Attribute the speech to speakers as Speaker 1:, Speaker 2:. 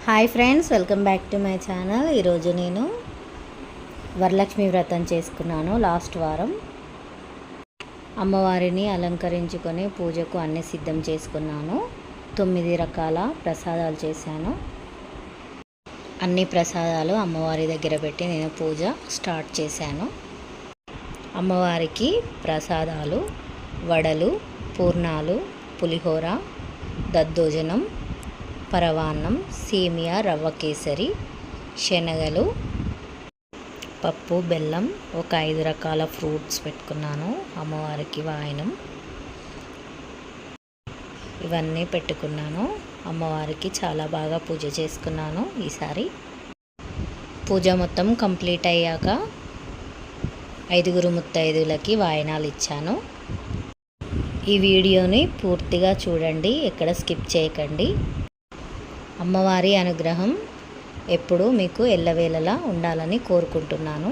Speaker 1: Hi friends, welcome back to my channel. ఈరోజు నేను వరలక్ష్మి వ్రతం చేసుకున్నాను. లాస్ట్ వారం అమ్మవారిని అలంకరించుకొని పూజకు అన్ని సిద్ధం చేసుకున్నాను. 9 రకాల ప్రసాదాలు చేశాను. అన్ని ప్రసాదాలు అమ్మవారి దగ్గర పెట్టి నేను పూజ స్టార్ట్ చేశాను. అమ్మవారికి ప్రసాదాలు వడలు, పూర్ణాలు, పులిహోర, దద్దోజనం, పరవాన్నం, సేమియా, రవ్వ కేసరి, శనగలు, పప్పు, బెల్లం, ఒక 5 రకాల ఫ్రూట్స్ పెట్టుకున్నాను. అమ్మవారికి వాయనం ఇవన్నీ పెట్టుకున్నాను. అమ్మవారికి చాలా బాగా పూజ చేసుకున్నాను. ఈసారి పూజ మొత్తం కంప్లీట్ అయ్యాక 5 ముత్తైదులకి వాయనాలు ఇచ్చాను. ఈ వీడియోని పూర్తిగా చూడండి, ఎక్కడ స్కిప్ చేయకండి. అమ్మవారి అనుగ్రహం ఎప్పుడూ మీకు ఎల్లవేళలా ఉండాలని కోరుకుంటున్నాను.